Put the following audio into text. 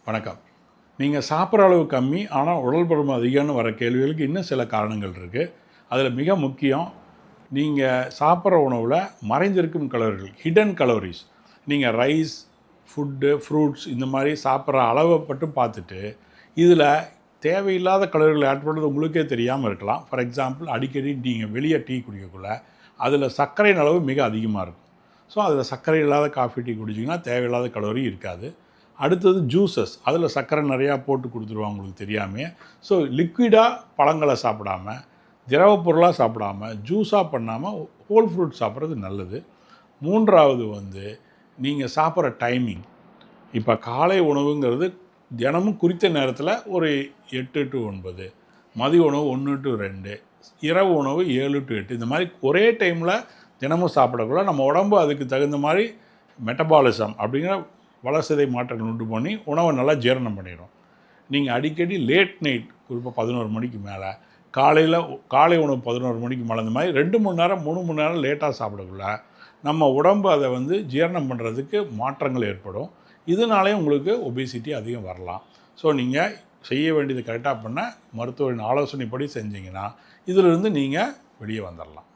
வணக்கம். நீங்கள் சாப்பிட்ற அளவு கம்மி, ஆனால் உடல் பருமன் அதிகம்னு வர கேள்விகளுக்கு இன்னும் சில காரணங்கள் இருக்குது. அதில் மிக முக்கியம், நீங்கள் சாப்பிட்ற உணவில் மறைந்திருக்கும் கலோரிகள், ஹிடன் கலோரிஸ். நீங்கள் ரைஸ், ஃபுட்டு, ஃப்ரூட்ஸ் இந்த மாதிரி சாப்பிட்ற அளவை மட்டும் பார்த்துட்டு, இதில் தேவையில்லாத கலோரிகள் ஆட் பண்ணுறது உங்களுக்கே தெரியாமல் இருக்கலாம். ஃபார் எக்ஸாம்பிள், அடிக்கடி நீங்கள் வெளியே டீ குடிக்கக்குள்ள அதில் சர்க்கரையின் அளவு மிக அதிகமாக இருக்கும். ஸோ அதில் சர்க்கரை இல்லாத காஃபி டீ குடிச்சிங்கன்னா தேவையில்லாத கலோரி இருக்காது. அடுத்தது ஜூஸஸ், அதில் சர்க்கரை நிறையா போட்டு கொடுத்துருவாங்க உங்களுக்கு தெரியாமல். ஸோ லிக்விடாக பழங்களை சாப்பிடாம, திரவ பொருளாக சாப்பிடாம, ஜூஸாக பண்ணாமல் ஹோல் ஃப்ரூட் சாப்பிட்றது நல்லது. மூன்றாவது நீங்கள் சாப்பிட்ற டைமிங். இப்போ காலை உணவுங்கிறது தினமும் குறித்த நேரத்தில் ஒரு 8 to 9, மதிய உணவு 1 to 2, இரவு உணவு 7 to 8, இந்த மாதிரி ஒரே டைமில் தினமும் சாப்பிடக்குள்ள நம்ம உடம்பு அதுக்கு தகுந்த மாதிரி மெட்டபாலிசம் அப்படிங்கிற வளர்சிதை மாற்றங்கள் உண்டு பண்ணி உணவை நல்லா ஜீரணம் பண்ணிடும். நீங்கள் அடிக்கடி லேட் நைட், குறிப்பாக 11 மணிக்கு மேலே, காலை உணவு 11 மணிக்கு மேலே, இந்த மாதிரி 2 மணி நேரம் 3 மணி நேரம் லேட்டாக சாப்பிடக்குள்ள நம்ம உடம்பு அதை ஜீரணம் பண்ணுறதுக்கு மாற்றங்கள் ஏற்படும். இதனாலே உங்களுக்கு ஒபேசிட்டி அதிகம் வரலாம். ஸோ நீங்கள் செய்ய வேண்டியது கரெக்டாக பண்ண மருத்துவரின் ஆலோசனைப்படி செஞ்சிங்கன்னா இதிலிருந்து நீங்கள் வெளியே வந்துடலாம்.